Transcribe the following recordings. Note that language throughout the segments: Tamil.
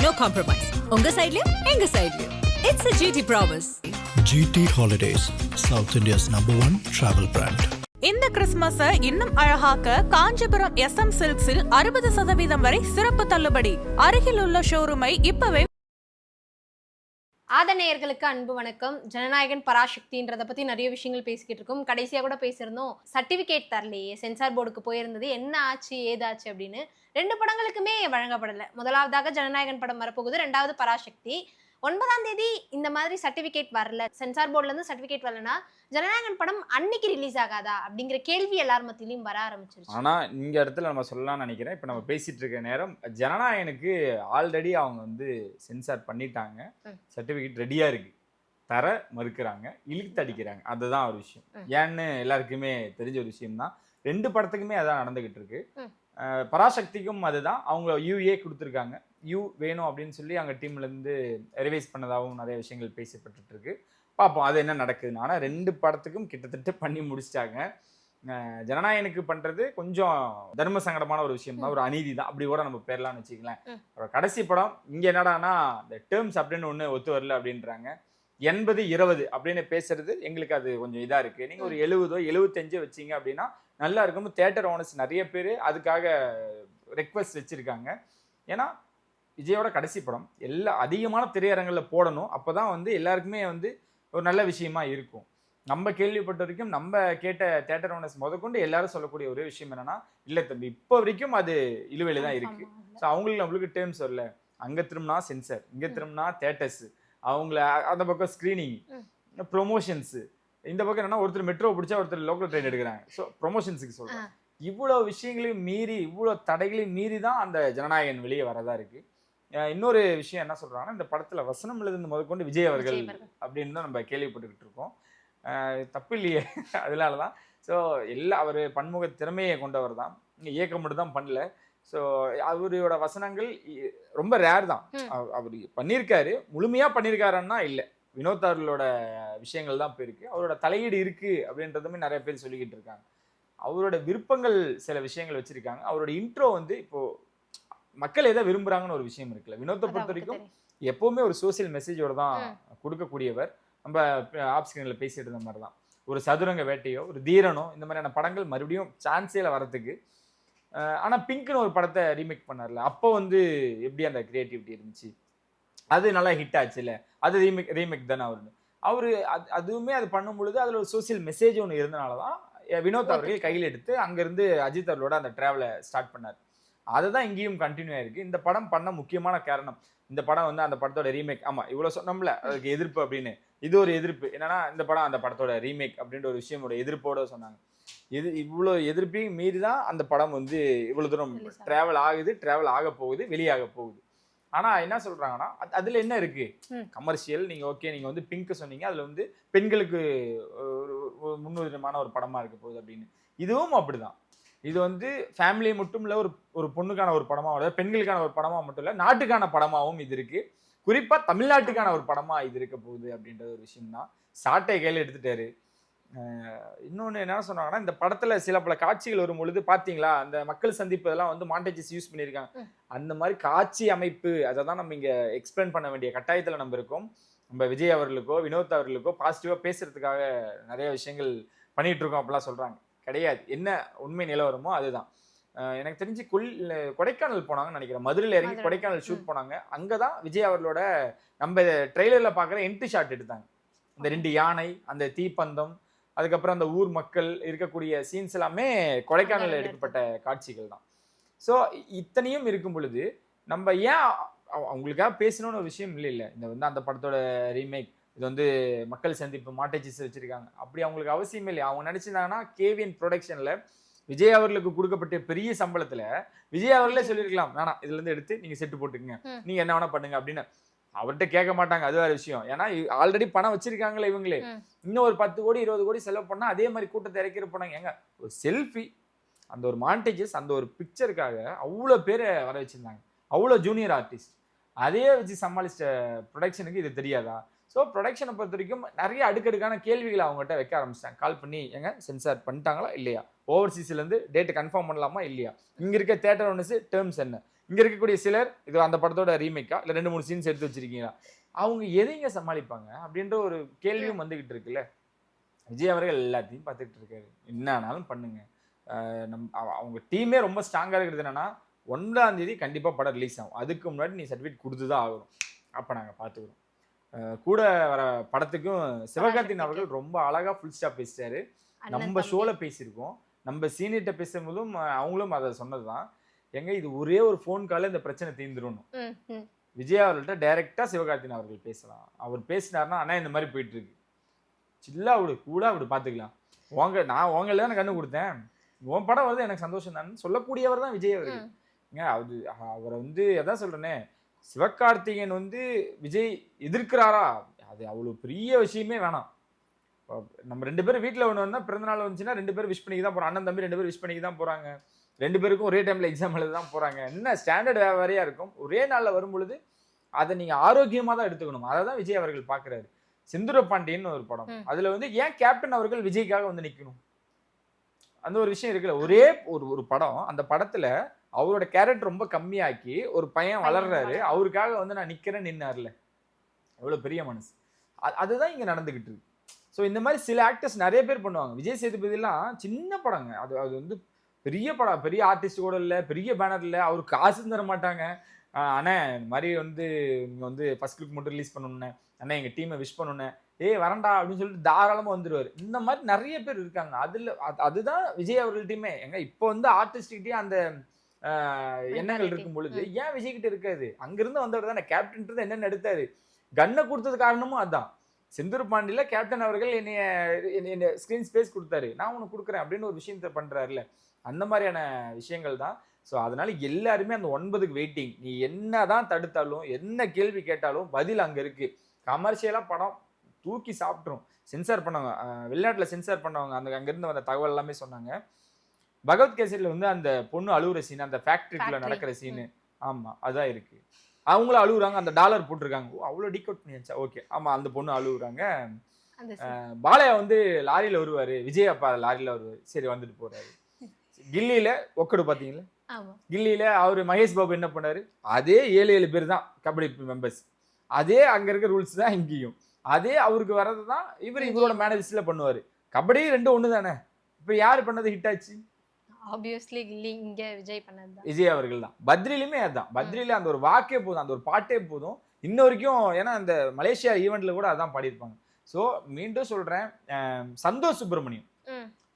No compromise. உங்க சைடுலயும் எங்க சைடுலயும். It's a GT promise. GT Holidays, South India's #1 travel brand. இந்த கிறிஸ்துமஸை இன்னும் அழகாக்க காஞ்சிபுரம் SM சில்க்ஸில் 60% வரை சிறப்பு தள்ளுபடி. அருகில் உள்ள ஷோரூமை இப்பவே. ஆதநேயர்களுக்கு அன்பு வணக்கம். ஜனநாயகன் பராசக்தின்றதை பற்றி நிறைய விஷயங்கள் பேசிக்கிட்டு இருக்கோம். கடைசியாக கூட பேசியிருந்தோம், சர்டிஃபிகேட் தரலையே, சென்சார் போர்டுக்கு போயிருந்தது, என்ன ஆச்சு ஏதாச்சு அப்படின்னு. 2 படங்களுக்குமே வழங்கப்படலை. முதலாவதாக ஜனநாயகன் படம் வரப்போகுது, 2வது பராசக்தி. 9ஆம் தேதி இந்த மாதிரி சர்டிஃபிகேட் வரல, சென்சார் போர்ட்லேருந்து சர்டிஃபிகேட் வரலன்னா ஜனநாயகன் படம் அன்னைக்கு ரிலீஸ் ஆகாதா அப்படிங்கிற கேள்வி எல்லார் மத்தியிலையும் வர ஆரம்பிச்சிருச்சு. ஆனால் இந்த இடத்துல நம்ம சொல்லலாம்னு நினைக்கிறேன். இப்போ நம்ம பேசிட்டு இருக்க நேரம் ஜனநாயகனுக்கு ஆல்ரெடி அவங்க வந்து சென்சார் பண்ணிட்டாங்க, சர்டிஃபிகேட் ரெடியாக இருக்கு, தர மறுக்கிறாங்க, இழுத்து அடிக்கிறாங்க. அதுதான் ஒரு விஷயம். ஏன்னு எல்லாருக்குமே தெரிஞ்ச ஒரு விஷயம் தான். 2 படத்துக்குமே அதான் நடந்துகிட்டு இருக்கு. பராசக்திக்கும் அதுதான். அவங்க யூஏ கொடுத்துருக்காங்க, யூ வேணும் அப்படின்னு சொல்லி அங்கே டீம்லேருந்து ரிவைஸ் பண்ணதாகவும் நிறைய விஷயங்கள் பேசப்பட்டு இருக்கு. பார்ப்போம் அது என்ன நடக்குதுன்னு. ஆனால் 2 படத்துக்கும் கிட்டத்தட்ட பண்ணி முடிச்சிட்டாங்க. ஜனநாயகனுக்கு பண்ணுறது கொஞ்சம் தர்ம சங்கடமான ஒரு விஷயம் தான், ஒரு அநீதி தான், அப்படி கூட நம்ம பேர்லாம்னு வச்சுக்கலாம். கடைசி படம் இங்கே என்னடானா இந்த டேர்ம்ஸ் அப்படின்னு ஒன்று ஒத்து வரல அப்படின்றாங்க. 80-20 அப்படின்னு பேசுறது எங்களுக்கு அது கொஞ்சம் இதாக இருக்குது. நீங்கள் ஒரு 70-75 வச்சிங்க அப்படின்னா நல்லா இருக்கும். தியேட்டர் ஓனர்ஸ் நிறைய பேர் அதுக்காக ரெக்வஸ்ட் வச்சுருக்காங்க. ஏன்னா விஜயோட கடைசி படம் அதிகமான திரையரங்கில் போடணும். அப்போ தான் வந்து எல்லாருக்குமே வந்து ஒரு நல்ல விஷயமா இருக்கும். நம்ம கேள்விப்பட்ட வரைக்கும் நம்ம கேட்ட தியேட்டர் ஓனர்ஸ் முதற்கொண்டு எல்லாரும் சொல்லக்கூடிய ஒரே விஷயம் என்னன்னா, இல்லை தம்பி இப்போ வரைக்கும் அது இழுவையில் தான் இருக்குது. ஸோ அவங்களுக்கு நம்மளுக்கு டேர்ம்ஸ் வரல. அங்கே திரும்பினா சென்சர், இங்கே திரும்பினா தியேட்டர்ஸ், அவங்கள அந்த பக்கம் ஸ்க்ரீனிங், ப்ரொமோஷன்ஸு, இந்த பக்கம் என்னன்னா ஒருத்தர் மெட்ரோ பிடிச்சா ஒருத்தர் லோக்கல் ட்ரெயின் எடுக்கிறாங்க. ஸோ ப்ரொமோஷன்ஸுக்கு சொல்கிறேன். இவ்வளோ விஷயங்களையும் மீறி, இவ்வளோ தடைகளையும் மீறி தான் அந்த ஜனநாயகன் வெளியே வரதா இருக்குது. இன்னொரு விஷயம் என்ன சொல்கிறாங்கன்னா, இந்த படத்தில் வசனம் எழுதுந்து முதற்கொண்டு விஜய் அவர்கள் அப்படின்னு தான் நம்ம கேள்விப்பட்டுக்கிட்டு இருக்கோம். தப்பு இல்லையே, அதனால தான். ஸோ அவர் பன்முக திறமையை கொண்டவர் தான், இயக்கம் மட்டும் தான் பண்ணல. ஸோ அவரோட வசனங்கள் ரொம்ப ரேர் தான். அவர் பண்ணியிருக்காரு, முழுமையாக பண்ணியிருக்காருன்னா இல்லை, வினோத் அவர்களோட விஷயங்கள் தான் போயிருக்கு. அவரோட தலையீடு இருக்குது அப்படின்றதுமே நிறைய பேர் சொல்லிக்கிட்டு இருக்காங்க. அவரோட விருப்பங்கள் சில விஷயங்கள் வச்சுருக்காங்க. அவரோட இன்ட்ரோ வந்து இப்போது மக்கள் எதை விரும்புகிறாங்கன்னு ஒரு விஷயம் இருக்குல்ல. வினோத்தை பொறுத்த வரைக்கும் எப்போவுமே ஒரு சோசியல் மெசேஜோட தான் கொடுக்கக்கூடியவர். நம்ம ஆப் ஸ்க்ரீனில் பேசிட்டு இருந்த மாதிரி தான். ஒரு சதுரங்க வேட்டையோ, ஒரு தீரனோ, இந்த மாதிரியான படங்கள் மறுபடியும் சான்ஸேல வரத்துக்கு. ஆனால் பிங்க்னு ஒரு படத்தை ரீமேக் பண்ணார்ல, அப்போ வந்து எப்படி அந்த கிரியேட்டிவிட்டி இருந்துச்சு, அது நல்லா ஹிட் ஆச்சு இல்லை, அது ரீமேக் தானே அவர் அதுவுமே அது பண்ணும் பொழுது அதில் ஒரு சோசியல் மெசேஜ் ஒன்று இருந்தனால தான் வினோத் அவர்கள் கையில் எடுத்து அங்கேருந்து அஜித் அவர்களோட அந்த ட்ராவலை ஸ்டார்ட் பண்ணார். அதுதான் இங்கேயும் கண்டினியூ ஆயிருக்கு. இந்த படம் பண்ண முக்கியமான காரணம், இந்த படம் வந்து அந்த படத்தோட ரீமேக். ஆமாம், இவ்வளோ சொன்னோம்ல அதுக்கு எதிர்ப்பு அப்படின்னு, இது ஒரு எதிர்ப்பு என்னன்னா, இந்த படம் அந்த படத்தோட ரீமேக் அப்படின்ற ஒரு விஷயமோட எதிர்ப்போட சொன்னாங்க. இவ்வளோ எதிர்ப்பையும் மீறி தான் அந்த படம் வந்து இவ்வளோ தூரம் ட்ராவல் ஆகுது, ட்ராவல் ஆக போகுது, வெளியாக போகுது. ஆனால் என்ன சொல்கிறாங்கன்னா, அதில் என்ன இருக்குது, கமர்ஷியல். நீங்கள் ஓகே, நீங்கள் வந்து பிங்க் சொன்னீங்க, அதில் வந்து பெண்களுக்கு ஒரு முன்னுரிதமான ஒரு படமாக இருக்க போகுது அப்படின்னு. இதுவும் அப்படிதான். இது வந்து ஃபேமிலி மட்டும் இல்லை, ஒரு பொண்ணுக்கான ஒரு படமாக, பெண்களுக்கான ஒரு படமாக மட்டும் இல்லை, நாட்டுக்கான படமாகவும் இது இருக்குது. குறிப்பாக தமிழ்நாட்டுக்கான ஒரு படமாக இது இருக்க போகுது அப்படின்ற ஒரு விஷயம் தான். சாட்டை கையில் எடுத்துட்டாரு. இன்னொன்று என்ன சொன்னாங்கன்னா, இந்த படத்தில் சில பல காட்சிகள் வரும் பொழுது பார்த்தீங்களா, அந்த மக்கள் சந்திப்பு இதெல்லாம் வந்து மாண்டேஜஸ் யூஸ் பண்ணியிருக்காங்க. அந்த மாதிரி காட்சி அமைப்பு அதை தான் நம்ம இங்கே எக்ஸ்பிளைன் பண்ண வேண்டிய கட்டாயத்தில் நம்ம இருக்கோம். நம்ம விஜய் அவர்களுக்கோ வினோத் அவர்களுக்கோ பாசிட்டிவாக பேசுறதுக்காக நிறைய விஷயங்கள் பண்ணிகிட்டு இருக்கோம் அப்படிலாம் சொல்கிறாங்க. கிடையாது, என்ன உண்மை நிலவரமோ அதுதான். எனக்கு தெரிஞ்சு கொடைக்கானல் போனாங்கன்னு நினைக்கிறேன். மதுரையில் இறங்கி கொடைக்கானல் ஷூட் போனாங்க. அங்கே தான் விஜய் அவர்களோட நம்ம ட்ரெய்லரில் பார்க்குற என்ட்ரி ஷாட் எடுத்தாங்க. இந்த 2 யானை, அந்த தீப்பந்தம், அதுக்கப்புறம் அந்த ஊர் மக்கள் இருக்கக்கூடிய சீன்ஸ் எல்லாமே கொடைக்கானலில் எடுக்கப்பட்ட காட்சிகள் தான். ஸோ இத்தனையும் இருக்கும் பொழுது நம்ம ஏன் அவங்களுக்காக பேசணும்னு ஒரு விஷயம் இல்லை. இந்த வந்து அந்த படத்தோட ரீமேக், இது வந்து மக்கள் சந்திப்பு மாட்டேஜஸ் வச்சுருக்காங்க, அப்படி அவங்களுக்கு அவசியமே இல்லை. அவங்க நினச்சிருந்தாங்கன்னா கேவிஎன் ப்ரொடக்ஷனில் விஜய் அவர்களுக்கு கொடுக்கப்பட்ட பெரிய சம்பளத்தில் விஜய் அவர்களே சொல்லியிருக்கலாம், வேணாம் இதுலேருந்து எடுத்து நீங்கள் செட்டு போட்டுக்குங்க, நீங்கள் என்ன வேணா பண்ணுங்க அப்படின்னு. அவர்கிட்ட கேட்க மாட்டாங்க, அது வேற விஷயம். ஏன்னா ஆல்ரெடி பணம் வச்சிருக்காங்களே இவங்களே. இன்னும் ஒரு 10 கோடி 20 கோடி செலவு பண்ணால் அதே மாதிரி கூட்டத்தை இறக்கிற போனாங்க. ஏங்க ஒரு செல்ஃபி, அந்த ஒரு மாண்டேஜஸ், அந்த ஒரு பிக்சருக்காக அவ்வளோ பேரை வர வச்சுருந்தாங்க, அவ்வளோ ஜூனியர் ஆர்டிஸ்ட். அதே வச்சு சமாளிச்ச ப்ரொடக்ஷனுக்கு இது தெரியாதா? ஸோ ப்ரொடக்ஷனை பொறுத்த வரைக்கும் நிறைய அடுக்கடுக்கான கேள்விகளை அவங்ககிட்ட வைக்க ஆரம்பிச்சிட்டாங்க. கால் பண்ணி, எங்க சென்சார் பண்ணிட்டாங்களா இல்லையா, ஓவர்சீஸ்லேருந்து டேட்டு கன்ஃபார்ம் பண்ணலாமா இல்லையா, இங்கே இருக்க தியேட்டர் ஓனர்ஸ் டேர்ம்ஸ் என்ன, இங்க இருக்கக்கூடிய சிலர் இது அந்த படத்தோட ரீமேக்கா இல்ல 2-3 சீன்ஸ் எடுத்து வச்சிருக்கீங்களா, அவங்க எதைங்க சமாளிப்பாங்க அப்படின்ற ஒரு கேள்வியும் வந்துகிட்டு இருக்குல்ல. விஜய் அவர்கள் எல்லாத்தையும் பார்த்துட்டு இருக்காரு, என்ன ஆனாலும் பண்ணுங்க. அவங்க டீமே ரொம்ப ஸ்ட்ராங்கா இருக்கிறது என்னன்னா 1ஆம் தேதி கண்டிப்பா படம் ரிலீஸ் ஆகும், அதுக்கு முன்னாடி நீ சர்டிஃபிகேட் கொடுத்துதான் ஆகணும், அப்ப நாங்க பாத்துக்கிறோம். கூட வர படத்துக்கும் சிவகார்த்திகேயன் அவர்கள் ரொம்ப அழகா ஃபுல் ஸ்டாப் பேசிட்டாரு. நம்ம ஷோல பேசியிருக்கோம், நம்ம சீனியர்கிட்ட பேசும்போதும் அவங்களும் அதை சொன்னதுதான். எங்க இது ஒரே ஒரு ஃபோன் கால இந்த பிரச்சனை தீர்ந்துடும். விஜய் அவர்கள்ட்ட டைரக்டா சிவகார்த்திகேயன் அவர்கள் பேசலாம். அவர் பேசினாருன்னா அண்ணா இந்த மாதிரி போயிட்டு இருக்கு, சில்லா விடு, கூட அப்படி பாத்துக்கலாம், நான் உங்கள தான் கண்ணு கொடுத்தேன், உன் படம் வருது எனக்கு சந்தோஷம் தான் சொல்லக்கூடியவர் தான் விஜய் அவர்கள். அவரை வந்து எதான் சொல்றேனே, சிவகார்த்திகேயன் வந்து விஜய் எதிர்க்கிறாரா, அது அவ்வளவு பெரிய விஷயமே வேணாம். நம்ம 2 பேரும் வீட்டுல ஒண்ணு வந்தா பிறந்தநாள் வந்துச்சுன்னா 2 பேரும் விஷ் பண்ணிக்கு தான் போறோம், அண்ணன் தம்பி 2 பேரும் விஷ் பண்ணிக்கு தான் போறாங்க, 2 பேருக்கும் ஒரே டைம்ல எக்ஸாம் எழுத தான் போறாங்க. என்ன ஸ்டாண்டர்ட் வேறையா இருக்கும், ஒரே நாள்ல வரும் பொழுது அதை நீங்க ஆரோக்கியமா தான் எடுத்துக்கணும். அதை தான் விஜய் அவர்கள் பாக்குறாரு. செந்தூர பாண்டியன் ஒரு படம், அதுல வந்து ஏன் கேப்டன் அவர்கள் விஜய்க்காக வந்து நிக்கணும், அந்த ஒரு விஷயம் இருக்குல்ல. ஒரே ஒரு படம், அந்த படத்துல அவரோட கேரக்டர் ரொம்ப கம்மியாக்கி ஒரு பையன் வளர்றாரு, அவருக்காக வந்து நான் நிக்கிறேன்னு நின்னார்ல, எவ்வளவு பெரிய மனசு. அதுதான் இங்க நடந்துகிட்டு இருக்கு. ஸோ இந்த மாதிரி சில ஆக்டர்ஸ் நிறைய பேர் பண்ணுவாங்க. விஜய் சேதுபதிலாம் சின்ன படங்க, அது வந்து பெரிய படம், பெரிய ஆர்டிஸ்ட் கூட இல்லை, பெரிய பேனர் இல்லை, அவருக்கு காசு தர மாட்டாங்க. அண்ணே இந்த மாதிரி வந்து நீங்க வந்து ஃபர்ஸ்ட் லுக் மட்டும் ரிலீஸ் பண்ணணுன்னே, அண்ணா எங்க டீமை விஷ் பண்ணணுன்னே, வரண்டா அப்படின்னு சொல்லிட்டு தாராளமா வந்துருவாரு. இந்த மாதிரி நிறைய பேர் இருக்காங்க. அதுதான் விஜய் அவர்கள் டீமே. எங்க இப்போ வந்து ஆர்டிஸ்ட்கிட்டே அந்த எண்ணங்கள் இருக்கும் பொழுது ஏன் விஜய் கிட்ட இருக்காது? அங்கிருந்து வந்தவர் தானே கேப்டன், என்னென்ன எடுத்தாரு, கன்னை கொடுத்தது காரணமும் அதுதான். செந்தூர் பாண்டியில கேப்டன் அவர்கள் என்னைய ஸ்கிரீன் ஸ்பேஸ் கொடுத்தாரு, நான் உனக்கு கொடுக்குறேன் அப்படின்னு ஒரு விஷயத்த பண்றாருல, அந்த மாதிரியான விஷயங்கள் தான். ஸோ அதனால எல்லாருமே அந்த 9க்கு வெயிட்டிங். நீ என்னதான் தடுத்தாலும் என்ன கேள்வி கேட்டாலும் பதில் அங்க இருக்கு. கமர்ஷியலா படம் தூக்கி சாப்பிட்டுரும். சென்சார் பண்ணவங்க, வெளிநாட்டுல சென்சார் பண்ணவங்க அங்கிருந்து வந்த தகவல் எல்லாமே சொன்னாங்க. பகவத் கேசரியில வந்து அந்த பொண்ணு அழுகுற சீன், அந்த ஃபேக்டரிக்குள்ள நடக்கிற சீனு, ஆமா அதான் இருக்கு. அவங்களும் அழுகுறாங்க, அந்த டாலர் போட்டிருக்காங்க, அவ்வளோ டிகோட் பண்ணியாச்சா, ஓகே ஆமா அந்த பொண்ணு அழுகுறாங்க. பாலையா வந்து லாரியில வருவாரு, விஜய் அப்பா லாரியில வருவாரு, சரி வந்துட்டு போறாரு. கில்லியில ஒக்கடு பாத்தீங்களா, கில்லியில அவரு மகேஷ் பாபு என்ன பண்ணாரு, அதே 7 பேர் தான் கபடி மெம்பர்ஸ், அதே அங்க இருக்க ரூல்ஸ் தான் இங்கேயும், அதே அவருக்கு வர்றது தான் இவரோட மேனேஜர்ஸ்ல பண்ணுவாரு. கபடி 2 ஒண்ணு தானே. இப்ப யாரு பண்ணது ஹிட் ஆச்சு? ஆப்வியஸ்லி கில்லி இங்க விஜய் பண்ணது விஜய் அவர்கள் தான். பத்ரிலுமே அதான், பத்ரியில அந்த ஒரு வாக்கே போதும், அந்த ஒரு பாட்டே போதும் இன்ன வரைக்கும். ஏன்னா அந்த மலேசியா ஈவெண்ட்ல கூட அதான் பாடியிருப்பாங்க. ஸோ மீண்டும் சொல்றேன், சந்தோஷ் சுப்பிரமணியம்,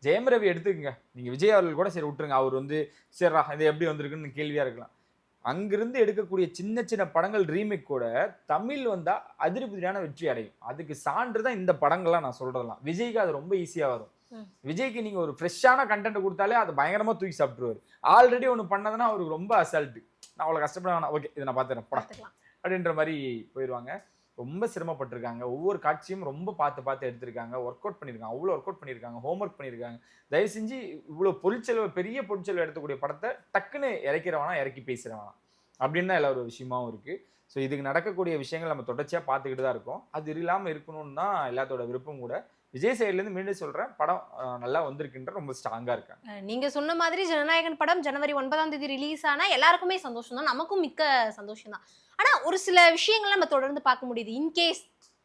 ஜெயம் ரவி எடுத்துக்கங்க, நீங்க விஜய் அவர்கள் கூட சரி விட்டுருங்க, அவர் வந்து சரிடா இது எப்படி வந்திருக்குன்னு கேள்வியா இருக்கலாம். அங்கிருந்து எடுக்கக்கூடிய சின்ன சின்ன படங்கள் ரீமேக் கூட தமிழ் வந்தா அதிருப்தியான வெற்றி அடையும். அதுக்கு சான்று தான் இந்த படங்கள்லாம் நான் சொல்றதெல்லாம். விஜய்க்கு அது ரொம்ப ஈஸியா வரும். விஜய்க்கு நீங்க ஒரு ஃப்ரெஷ்ஷான கண்டென்ட் கொடுத்தாலே அதை பயங்கரமா தூக்கி சாப்பிட்டுருவாரு. ஆல்ரெடி ஒன்று பண்ணதுன்னா அவருக்கு ரொம்ப அசால்ட்டு, நான் அவ்வளோ கஷ்டப்பட வேணாம், ஓகே இதை நான் பார்த்துறேன் படம் அப்படின்ற மாதிரி போயிடுவாங்க. ரொம்ப சிரமப்பட்டிருக்காங்க, ஒவ்வொரு காட்சியும் ரொம்ப பார்த்து எடுத்திருக்காங்க, ஒர்க் அவுட் பண்ணியிருக்காங்க, அவ்வளோ ஒர்க் அவுட் பண்ணியிருக்காங்க, ஹோம் ஒர்க் பண்ணியிருக்காங்க. தயவு செஞ்சு இவ்வளோ பொருட்செலவு, பெரிய பொருட்செலவு எடுக்கக்கூடிய படத்தை டக்குன்னு இறக்கிறவனா இறக்கி பேசுகிறவனா அப்படின்னு தான் எல்லா ஒரு விஷயமாவும் இருக்கு. ஸோ இதுக்கு நடக்கக்கூடிய விஷயங்கள் நம்ம தொடர்ச்சியாக பார்த்துக்கிட்டு தான் இருக்கோம். அது இல்லாமல் இருக்கணும்னு தான் எல்லாத்தோட விருப்பம் கூட. விஜய் சைட்லேருந்து மீண்டும் சொல்கிறேன், படம் நல்லா வந்திருக்குன்ற ரொம்ப ஸ்ட்ராங்காக இருக்காங்க. நீங்கள் சொன்ன மாதிரி ஜனநாயகன் படம் ஜனவரி 9ஆம் தேதி ரிலீஸ் ஆனால் எல்லாருக்குமே சந்தோஷம் தான், நமக்கும் மிக்க சந்தோஷம் தான். ஆனால் ஒரு சில விஷயங்கள் நம்ம தொடர்ந்து பார்க்க முடியுது. இன்கேஸ்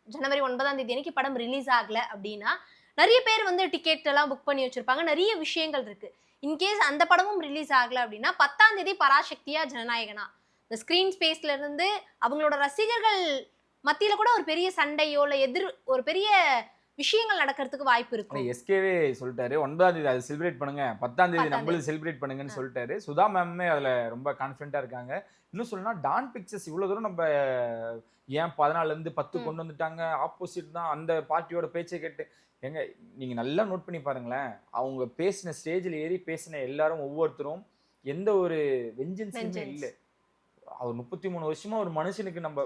ஜனவரி 9ஆம் தேதி அன்னைக்கு படம் ரிலீஸ் ஆகலை அப்படின்னா நிறைய பேர் வந்து டிக்கெட் எல்லாம் புக் பண்ணி வச்சிருப்பாங்க, நிறைய விஷயங்கள் இருக்கு. இன்கேஸ் அந்த படமும் ரிலீஸ் ஆகலை அப்படின்னா 10ஆம் தேதி பராசக்தியா ஜனநாயகனா இந்த ஸ்க்ரீன் ஸ்பேஸ்ல இருந்து அவங்களோட ரசிகர்கள் மத்தியில கூட ஒரு பெரிய சண்டையோ இல்லை ஒரு பெரிய விஷயங்கள் நடக்கிறதுக்கு வாய்ப்பு இருக்கு. எஸ்கேவே சொல்லிட்டாரு 9ஆம் தேதி அதை செலிப்ரேட் பண்ணுங்க, 10ஆம் தேதி நம்மளும் செலிப்ரேட் பண்ணுங்கன்னு சொல்லிட்டாரு. சுதா மேமே அதுல ரொம்ப கான்ஃபிடென்ட்டா இருக்காங்க. இன்னும் சொல்லணும்னா டான் பிக்சர்ஸ் இவ்வளவு தூரம் நம்ம ஏன் 14ல இருந்து 10 கொண்டு வந்துட்டாங்க, ஆப்போசிட் தான் அந்த பார்ட்டியோட பேச்சை கேட்டு. எங்க நீங்க நல்லா நோட் பண்ணி பாருங்களேன், அவங்க பேசின ஸ்டேஜில் ஏறி பேசின எல்லாரும் ஒவ்வொருத்தரும் எந்த ஒரு வெஞ்சன்ஸுமே இல்லை. அவர் 33 வருஷமா ஒரு மனுஷனுக்கு நம்ம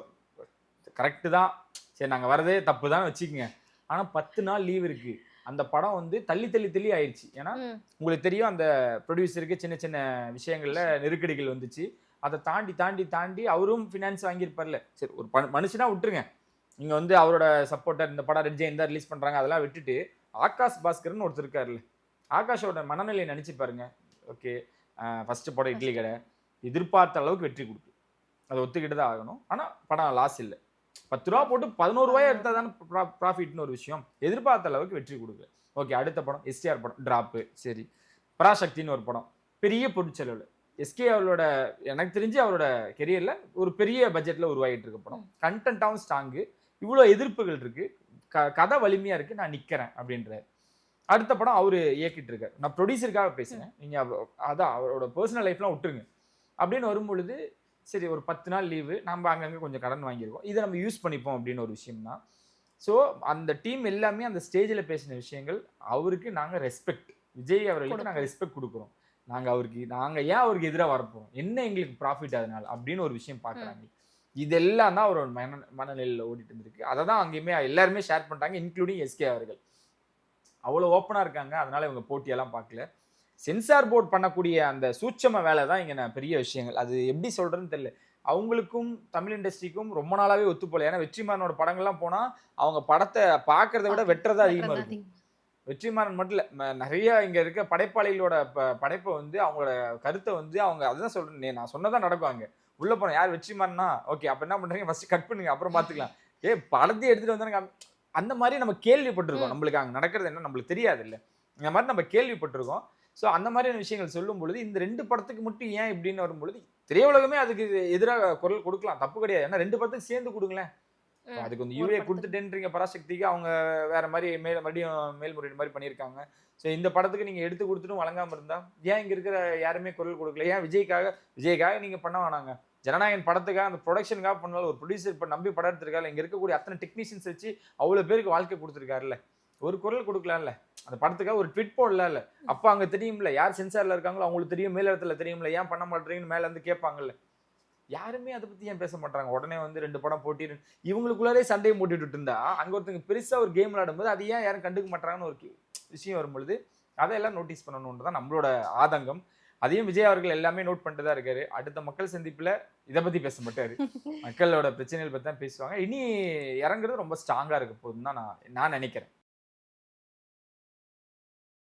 கரெக்டு தான், சரி நாங்கள் வரதே தப்பு தான் வச்சுக்கோங்க, ஆனால் 10 நாள் லீவ் இருக்கு. அந்த படம் வந்து தள்ளி ஆயிடுச்சு. ஏன்னா உங்களுக்கு தெரியும், அந்த ப்ரொடியூசருக்கு சின்ன சின்ன விஷயங்கள்ல நெருக்கடிகள் வந்துச்சு. அதை தாண்டி அவரும் ஃபினான்ஸ் வாங்கியிருப்பார்ல. சரி ஒரு மனுஷனா விட்டுருங்க, நீங்க வந்து அவரோட சப்போர்ட்டர் இந்த படம் ரெட் ஜெயின் தான் ரிலீஸ் பண்றாங்க, அதெல்லாம் விட்டுட்டு ஆகாஷ் பாஸ்கர்னு ஒருத்தர் இருக்காருல்ல, ஆகாஷோட மனநிலையை நினைச்சு பாருங்க. ஓகே ஃபர்ஸ்ட் படம் இட்லி கடை, எதிர்பார்த்த அளவுக்கு வெற்றி கொடுக்கு, அதை ஒத்துக்கிட்டு தான் ஆகணும். ஆனால் படம் லாஸ் இல்லை. 10 ரூபா போட்டு 11 ரூபாய் எடுத்தால் தானே ப்ராஃபிட்னு ஒரு விஷயம். எதிர்பார்த்த அளவுக்கு வெற்றி கொடுக்கு. ஓகே, அடுத்த படம் எஸ்டிஆர் படம் டிராப்பு. சரி, பராசக்தின்னு ஒரு படம் பெரிய பொருட்செலவில். எஸ்கே அவரோட எனக்கு தெரிஞ்சு அவரோட கெரியரில் ஒரு பெரிய பட்ஜெட்டில் உருவாகிட்டு இருக்க படம். கண்டென்ட்டாகவும் ஸ்ட்ராங்கு, இவ்வளோ எதிர்ப்புகள் இருக்கு, கதை வலிமையாக இருக்கு, நான் நிற்கிறேன் அப்படின்றார். அடுத்த படம் அவர் இயக்கிட்டு இருக்காரு. நான் ப்ரொடியூசருக்காக பேசுகிறேன், நீங்கள் அதான் அவரோட பர்சனல் லைஃப்லாம் விட்டுருங்க. அப்படின்னு வரும்பொழுது சரி, ஒரு 10 நாள் லீவு, நம்ம அங்கங்கே கொஞ்சம் கடன் வாங்கியிருக்கோம், இதை நம்ம யூஸ் பண்ணிப்போம் அப்படின்னு ஒரு விஷயம் தான். ஸோ அந்த டீம் எல்லாமே அந்த ஸ்டேஜில் பேசின விஷயங்கள் அவருக்கு நாங்கள் ரெஸ்பெக்ட், விஜய் அவர்களுக்கு நாங்கள் ரெஸ்பெக்ட் கொடுக்குறோம். நாங்கள் ஏன் அவருக்கு எதிராக வரப்போம், என்ன எங்களுக்கு ப்ராஃபிட் அதனால அப்படின்னு ஒரு விஷயம் பார்க்குறாங்க. இதெல்லாம் தான் அவரோட மனநிலையில் ஓடிட்டு இருந்திருக்கு. அதை தான் அங்கேயுமே எல்லாருமே ஷேர் பண்ணிட்டாங்க, இன்க்ளூடிங் எஸ்கே அவர்கள். அவ்வளோ ஓப்பனாக இருக்காங்க, அதனால இவங்க போட்டியெல்லாம் பார்க்கல. சென்சார் போர்டு பண்ணக்கூடிய அந்த சூட்சம வேலை தான் இங்கே பெரிய விஷயங்கள். அது எப்படி சொல்கிறதுன்னு தெரியல. அவங்களுக்கும் தமிழ் இண்டஸ்ட்ரிக்கும் ரொம்ப நாளாகவே ஒத்து போகல. ஏன்னா வெற்றிமாறனோட படங்கள்லாம் போனால் அவங்க படத்தை பார்க்கறத விட வெட்டுறதா அதிகமாக இருக்கும். வெற்றிமாறன் மட்டும் இல்லை, நிறைய இங்கே இருக்க படைப்பாளிகளோட படைப்பை வந்து அவங்களோட கருத்தை வந்து அவங்க அதுதான் சொல்கிறேன், நான் சொன்னதான் நடக்கும். அங்கே உள்ளே போனோம், யார் வெற்றிமாறனா ஓகே, அப்போ என்ன பண்ணுறீங்க, ஃபஸ்ட்டு கட் பண்ணுங்க, அப்புறம் பார்த்துக்கலாம். படத்தை எடுத்துகிட்டு வந்தாங்க. அந்த மாதிரி நம்ம கேள்விப்பட்டிருக்கோம். நம்மளுக்கு அங்கே நடக்கிறது என்ன நம்மளுக்கு தெரியாது இல்லை, இந்த மாதிரி நம்ம கேள்விப்பட்டிருக்கோம். ஸோ அந்த மாதிரியான விஷயங்கள் சொல்லும் பொழுது இந்த 2 படத்துக்கு மட்டும் ஏன் இப்படின்னு வரும்பொழுது திரையுலகமே அதுக்கு எதிராக குரல் கொடுக்கலாம், தப்பு கிடையாது. ஏன்னா 2 படத்துக்கு சேர்ந்து கொடுங்களேன். அதுக்கு வந்து யூஏ கொடுத்துட்டேன்றீங்க பராசக்திக்கு, அவங்க வேற மாதிரி மறுபடியும் மேல்முறையீடு மாதிரி பண்ணியிருக்காங்க. ஸோ இந்த படத்துக்கு நீங்கள் எடுத்து கொடுத்துட்டும் வழங்காமல் இருந்தா ஏன் இங்கே இருக்கிற யாருமே குரல் கொடுக்கல? ஏன் விஜய்க்காக நீங்கள் பண்ண வேணாங்க? ஜனநாயகன் படத்துக்காக அந்த ப்ரொடக்ஷனுக்காக பண்ணாலும் ஒரு ப்ரொடியூசர் இப்போ நம்பி படம் எடுத்திருக்காரு, இங்கே இருக்கக்கூடிய அத்தனை டெக்னீஷியன்ஸ் வச்சு அவ்வளோ பேருக்கு வாழ்க்கை கொடுத்துருக்காருல்ல, ஒரு குரல் கொடுக்கலாம்ல, அந்த படத்துக்காக ஒரு ட்விட் போடல. அப்போ அங்கே தெரியும்ல யார் சென்சாரில் இருக்காங்களோ அவங்களுக்கு தெரியும், மேல் இடத்துல தெரியும்ல, ஏன் பண்ண மாட்டேறீங்கன்னு மேலே வந்து கேட்பாங்கல்ல. யாருமே அதை பற்றி ஏன் பேச மாட்டாங்க? உடனே வந்து 2 படம் போட்டி இவங்களுக்குள்ளாரே சண்டையை போட்டுட்டு இருந்தா அங்கே ஒருத்தங்க பெருசாக ஒரு கேம் விளையாடும்போது அது ஏன் யாரும் கண்டுக்க மாட்டாங்கன்னு ஒரு விஷயம் வரும்பொழுது அதையெல்லாம் நோட்டீஸ் பண்ணணுன்றதான் நம்மளோட ஆதங்கம். அதையும் விஜய் அவர்கள் எல்லாமே நோட் பண்ணிட்டு தான் இருக்காரு. அடுத்த மக்கள் சந்திப்பில் இதை பற்றி பேச மாட்டாரு, மக்களோட பிரச்சனைகள் பற்றி தான் பேசுவாங்க. இனி இறங்குறது ரொம்ப ஸ்ட்ராங்காக இருக்க போகுதுன்னு தான் நான் நினைக்கிறேன்.